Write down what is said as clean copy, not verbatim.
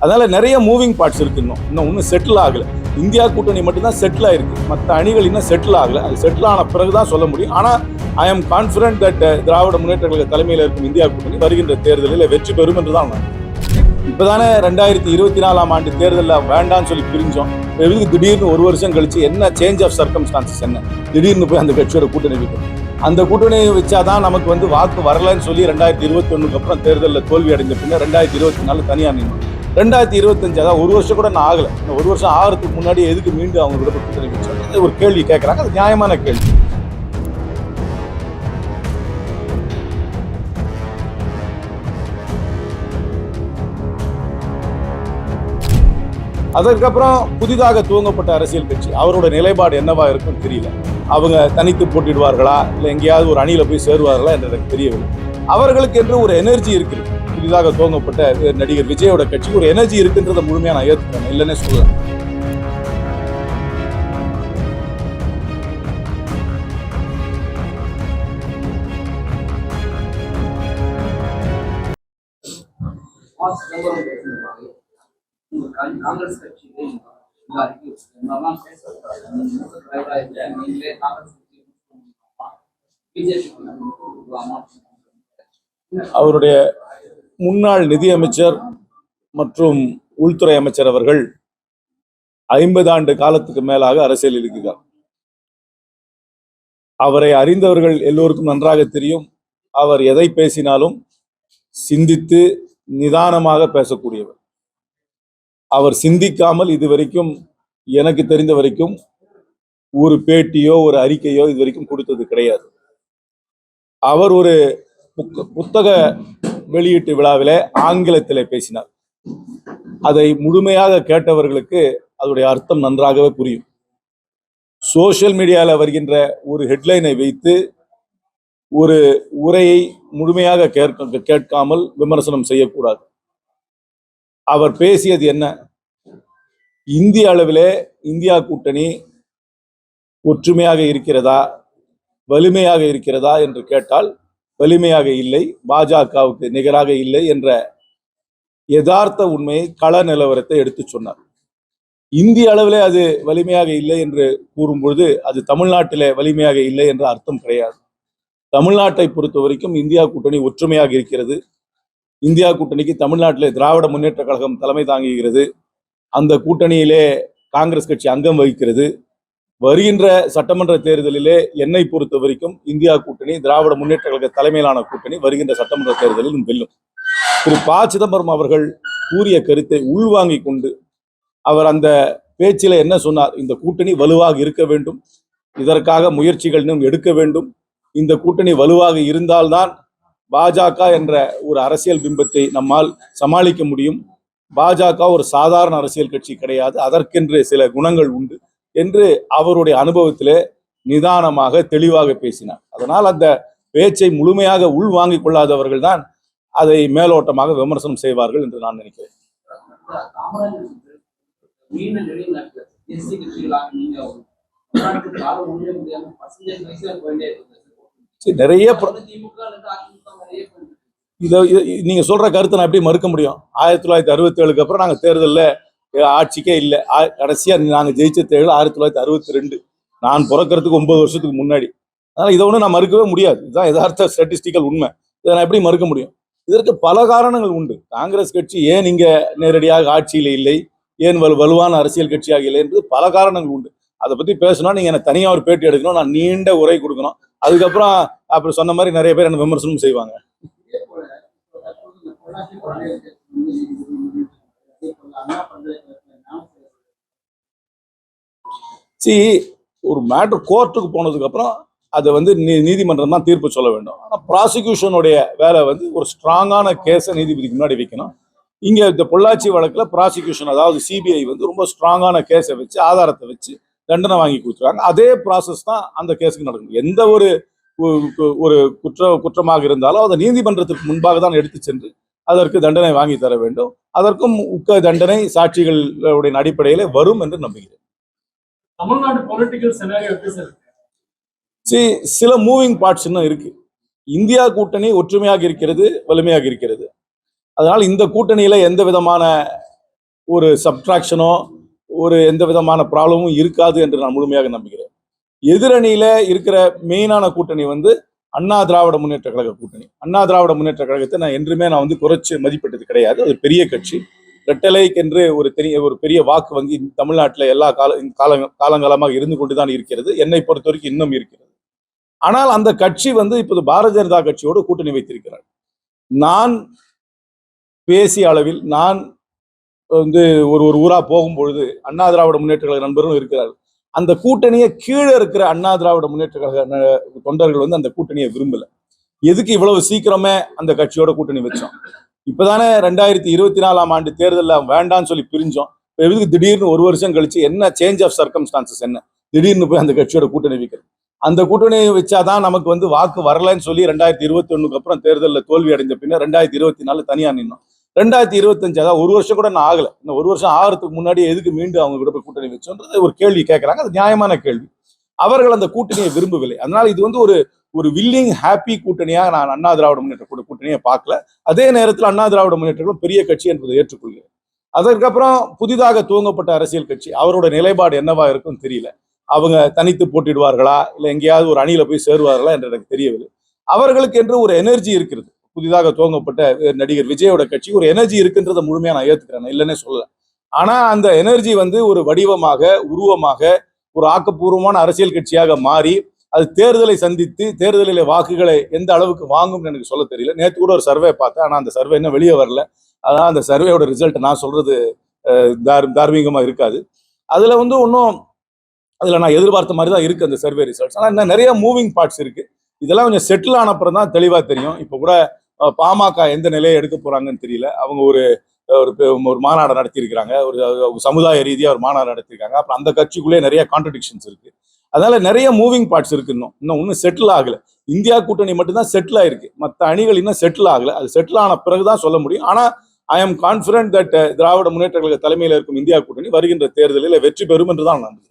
அதனால நிறைய moving parts இருக்கு. இன்னும் செட்டில் ஆகல. இந்தியா கூட்டணி மட்டும்தான் செட்டில் ஆயிருக்கு. மற்ற அணிகள் இன்னும் செட்டில் ஆகல. அது செட்டில் ஆன பிறகுதான் சொல்ல முடியும். ஆனா I am confident that Dravida Munnetra கழக தலைமையில் இருக்கும் இந்தியா கூட்டணி வருகின்ற தேர்தலில் வெற்றி பெறும் என்றுதான். இப்பதானே 2024 ஆண்டு தேர்தலில் வேண்டாம்னு சொல்லி பிரிஞ்சோம். திடீர்னு ஒரு வருஷம் கழிச்சு என்ன சேஞ்ச் ஆஃப் சர்க்கம்ஸ்டான்சஸ், என்ன திடீர்னு போய் அந்த கட்சியோட கூட்டணி வைக்கணும். அந்த கூட்டணியை வச்சாதான் நமக்கு வாக்கு வரலன்னு சொல்லி 2021 அப்புறம் தேர்தலில் தோல்வி அடைஞ்ச பின்னர் 2024 தனியா நின்று 2025 அதாவது ஒரு வருஷம் கூட நான் ஆகல. ஒரு வருஷம் ஆகிறதுக்கு முன்னாடி எதுக்கு மீண்டும் அவங்க கூட கூட்டணி வச்சாங்க ஒரு கேள்வி கேட்கறாங்க. அது நியாயமான கேள்வி. அதற்கப்புறம் புதிதாக துவங்கப்பட்ட அரசியல் கட்சி அவரோட நிலைப்பாடு என்னவா இருக்குன்னு தெரியல. அவங்க தனித்து போட்டிடுவார்களா இல்லை எங்கேயாவது ஒரு அணியில போய் சேருவார்களா என்று எனக்கு தெரியவில்லை. அவர்களுக்கு என்று ஒரு எனர்ஜி இருக்குது. புதிதாக துவங்கப்பட்ட நடிகர் விஜயோட கட்சிக்கு ஒரு எனர்ஜி இருக்குன்றத முழுமையா நான் ஏற்றுக்கிறேன், இல்லைன்னே சொல்லலாம். காங்கிரஸ் கட்சியிலே அவருடைய முன்னாள் நிதியமைச்சர் மற்றும் உள்துறை அமைச்சர் அவர்கள் 50 ஆண்டு காலத்துக்கு மேலாக அரசியலில் இருக்கிறார். அவரை அறிந்தவர்கள் எல்லோருக்கும் நன்றாக தெரியும். அவர் எதை பேசினாலும் சிந்தித்து நிதானமாக பேசக்கூடியவர். அவர் சிந்திக்காமல் இதுவரைக்கும் எனக்கு தெரிந்த வரைக்கும் ஒரு பேட்டியோ ஒரு அறிக்கையோ இதுவரைக்கும் கொடுத்தது கிடையாது. அவர் ஒரு புத்தக வெளியீட்டு விழாவிலே ஆங்கிலத்திலே பேசினார். அதை முழுமையாக கேட்டவர்களுக்கு அதோடைய அர்த்தம் நன்றாகவே புரியும். சோசியல் மீடியாவில் வருகின்ற ஒரு ஹெட்லைனை வைத்து ஒரு உரையை முழுமையாக கேட்காமல் விமர்சனம் செய்யக்கூடாது. அவர் பேசியது என்ன? இந்திய அளவிலே இந்தியா கூட்டணி ஒற்றுமையாக இருக்கிறதா, வலிமையாக இருக்கிறதா என்று கேட்டால் வலிமையாக இல்லை, பாஜகவுக்கு நிகராக இல்லை என்ற யதார்த்த உண்மையை, கள நிலவரத்தை எடுத்து சொன்னார். இந்திய அளவிலே அது வலிமையாக இல்லை என்று கூறும்பொழுது அது தமிழ்நாட்டிலே வலிமையாக இல்லை என்ற அர்த்தம் கிடையாது. தமிழ்நாட்டை பொறுத்த வரைக்கும் இந்தியா கூட்டணி ஒற்றுமையாக இருக்கிறது. இந்தியா கூட்டணிக்கு தமிழ்நாட்டிலே திராவிட முன்னேற்ற கழகம் தலைமை தாங்குகிறது. அந்த கூட்டணியிலே காங்கிரஸ் கட்சி அங்கம் வகிக்கிறது. வருகின்ற சட்டமன்ற தேர்தலிலே என்னை பொறுத்த வரைக்கும் இந்தியா கூட்டணி திராவிட முன்னேற்ற கழக தலைமையிலான கூட்டணி வருகின்ற சட்டமன்ற தேர்தலில் வெல்லும். திரு ப. சிதம்பரம் அவர்கள் கூறிய கருத்தை உள்வாங்கி கொண்டு அவர் அந்த பேச்சில என்ன சொன்னார்? இந்த கூட்டணி வலுவாக இருக்க வேண்டும், இதற்காக முயற்சிகள் இன்னும் எடுக்க வேண்டும். இந்த கூட்டணி வலுவாக இருந்தால்தான் பாஜக என்ற ஒரு அரசியல் பிம்பத்தை நம்மால் சமாளிக்க முடியும். பாஜக ஒரு சாதாரண அரசியல் கட்சி கிடையாது, அதற்கென்று சில குணங்கள் உண்டு என்று அவருடைய அனுபவத்திலே நிதானமாக தெளிவாக பேசினார். அதனால் அந்த பேச்சை முழுமையாக உள்வாங்கிக் கொள்ளாதவர்கள் தான் அதை மேலோட்டமாக விமர்சனம் செய்வார்கள் என்று நான் நினைக்கிறேன். நிறைய நீங்க சொல்ற கருத்தை நான் எப்படி மறுக்க முடியும்? 1967 அப்புறம் நாங்க தேர்தலில் ஆட்சிக்கே இல்லை. கடைசியா நாங்க ஜெயிச்ச தேர்தல் 1962. நான் பிறக்கிறதுக்கு 9 வருஷத்துக்கு முன்னாடி. அதனால இதை ஒண்ணு நான் மறுக்கவே முடியாது. இதுதான் யதார்த்த ஸ்டாட்டிஸ்டிக்கல் உண்மை. இதை நான் எப்படி மறுக்க முடியும்? இதற்கு பல காரணங்கள் உண்டு. காங்கிரஸ் கட்சி ஏன் இங்க நேரடியாக ஆட்சியில் இல்லை, ஏன் வலுவான அரசியல் கட்சியாக இல்லை என்று பல காரணங்கள் உண்டு. அதை பத்தி பேசணும், நீங்க எனக்கு தனியா ஒரு பேட்டி எடுக்கணும், நான் நீண்ட உரை கொடுக்கணும். அதுக்கப்புறம் அப்படி சொன்ன மாதிரி நிறைய பேர் என்ன விமர்சனம் செய்வாங்க. ஒரு மேட்டர் கோர்ட்டுக்கு போனதுக்கு அப்புறம் அதை நீதிமன்றம் தான் தீர்ப்பு சொல்ல வேண்டும். ஆனால் ப்ராசிக்யூஷனுடைய வேலை ஒரு ஸ்ட்ராங்கான கேஸை நீதிபதிக்கு முன்னாடி வைக்கணும். இங்க இந்த பொள்ளாச்சி வழக்குல ப்ராசிக்யூஷன் அதாவது சிபிஐ ரொம்ப ஸ்ட்ராங்கான கேஸை வச்சு ஆதாரத்தை வச்சு தண்டனை வாங்கி கொடுத்துருக்காங்க. அதே ப்ராசஸ் தான் அந்த கேஸுக்கு நடக்கும். எந்த ஒரு குற்றமாக இருந்தாலும் அதை நீதிமன்றத்திற்கு முன்பாக தான் எடுத்து சென்று அதற்கு தண்டனை வாங்கி தர வேண்டும். அதற்கும் தண்டனை சாட்சிகளுடைய அடிப்படையிலே வரும் என்று நம்புகிறேன். தமிழ்நாடு பொலிட்டிக்கல் சினாரியோ எப்படி சார்? சில மூவிங் பார்ட்ஸ் இன்னும் இருக்கு. இந்தியா கூட்டணி ஒற்றுமையாக இருக்கிறது, வலிமையாக இருக்கிறது. அதனால் இந்த கூட்டணியில எந்த விதமான ஒரு சப்ட்ராக்ஷனோ ஒரு எந்த விதமான ப்ராப்ளமும் இருக்காது என்று நான் முழுமையாக நம்புகிறேன். எதிரணியில இருக்கிற மெயினான கூட்டணி வந்து அண்ணா திராவிட முன்னேற்ற கழக கூட்டணி. அண்ணா திராவிட முன்னேற்ற கழகத்தை நான் என்றுமே குறைச்சு மதிப்பிட்டது கிடையாது. அது பெரிய கட்சி. ரெட்டலைக்கு என்று ஒரு பெரிய வாக்கு வங்கி தமிழ்நாட்டில் எல்லா காலங்காலமாக இருந்து கொண்டுதான் இருக்கிறது. என்னை பொறுத்த வரைக்கும் இன்னும் இருக்கிறது. ஆனால் அந்த கட்சி இப்போது பாரதிய ஜனதா கட்சியோடு கூட்டணி வைத்திருக்கிறார். நான் பேசிய அளவில் நான் ஒரு ஊரா போகும்பொழுது அண்ணா திராவிட முன்னேற்ற கழக நண்பர்களும் இருக்கிறார்கள். அந்த கூட்டணியை கீழே இருக்கிற அண்ணா திராவிட முன்னேற்ற கழக தொண்டர்கள் அந்த கூட்டணியை விரும்பல. எதுக்கு இவ்வளவு சீக்கிரமே அந்த கட்சியோட கூட்டணி வச்சோம்? இப்பதானே 2024 ஆண்டு தேர்தலில் வேண்டான்னு சொல்லி பிரிஞ்சோம். எதுக்கு திடீர்னு ஒரு வருஷம் கழிச்சு என்ன சேஞ்ச் ஆஃப் சர்க்கம்ஸ்டான்சஸ், என்ன திடீர்னு போய் அந்த கட்சியோட கூட்டணி வைக்கிறது? அந்த கூட்டணியை வச்சாதான் நமக்கு வாக்கு வரலன்னு சொல்லி 2021 அப்புறம் தேர்தலில் தோல்வி அடைந்த பின்னர் 2024 தனியா நின்னோம். 2025 அதாவது ஒரு வருஷம் கூட நான் ஆகல. இன்னும் ஒரு வருஷம் ஆகிறதுக்கு முன்னாடி எதுக்கு மீண்டும் அவங்க கூட போய் கூட்டணி வச்சோன்றது ஒரு கேள்வி கேட்கறாங்க. அது நியாயமான கேள்வி. அவர்கள் அந்த கூட்டணியை விரும்பவில்லை. அதனால இது ஒரு வில்லிங் ஹாப்பி கூட்டணியாக நான் அண்ணா திராவிட முன்னேற்ற கூட்டணியை பார்க்கல. அதே நேரத்தில் அண்ணா திராவிட முன்னேற்றம் பெரிய கட்சி என்பதை ஏற்றுக்கொள்கிறேன். அதற்கப்புறம் புதிதாக துவங்கப்பட்ட அரசியல் கட்சி அவரோட நிலைப்பாடு என்னவா இருக்குன்னு தெரியல. அவங்க தனித்து போட்டிடுவார்களா இல்லை எங்கேயாவது ஒரு அணியில போய் சேருவார்களா என்று எனக்கு தெரியவில்லை. அவர்களுக்கு என்று ஒரு எனர்ஜி இருக்கிறது. புதிதாக துவங்கப்பட்ட நடிகர் விஜயோட கட்சி ஒரு எனர்ஜி இருக்குன்றதை முழுமையா நான் ஏத்துக்கிறேன், இல்லைன்னே சொல்லல. ஆனா அந்த எனர்ஜி ஒரு வடிவமாக, உருவமாக, ஒரு ஆக்கப்பூர்வமான அரசியல் கட்சியாக மாறி அது தேர்தலை சந்தித்து தேர்தலில் வாக்குகளை எந்த அளவுக்கு வாங்கும்னு எனக்கு சொல்ல தெரியல. நேற்று கூட ஒரு சர்வே பார்த்தேன். ஆனா அந்த சர்வே இன்னும் வெளியே வரல. அதான் அந்த சர்வேயோட ரிசல்ட் நான் சொல்றது தார்மீகமா இருக்காது. அதுல ஒன்றும் அதுல நான் எதிர்பார்த்த மாதிரி தான் இருக்கு அந்த சர்வே ரிசல்ட்ஸ். ஆனா இன்னும் நிறைய மூவிங் பார்ட்ஸ் இருக்கு. இதெல்லாம் கொஞ்சம் செட்டில் ஆன அப்புறம் தான் தெளிவா தெரியும். இப்போ கூட பாமக எந்த நிலையை எடுக்க போறாங்கன்னு தெரியல. அவங்க ஒரு மாநாடு நடத்தியிருக்கிறாங்க. ஒரு சமுதாய ரீதியாக ஒரு மாநாடு நடத்திருக்காங்க. அப்புறம் அந்த கட்சிக்குள்ளே நிறைய கான்ட்ரடிக்ஷன்ஸ் இருக்கு. அதனால நிறைய மூவிங் பார்ட்ஸ் இருக்கு. இன்னும் செட்டில் ஆகல. இந்தியா கூட்டணி மட்டும்தான் செட்டில் ஆயிருக்கு. மற்ற அணிகள் இன்னும் செட்டில் ஆகல. அது செட்டில் ஆன பிறகுதான் சொல்ல முடியும். ஆனா I am confident that Dravida Munnetra கழக தலைமையில் இருக்கும் இந்தியா கூட்டணி வருகின்ற தேர்தலில் வெற்றி பெறும் என்றுதான் நான் நம்புகிறேன்.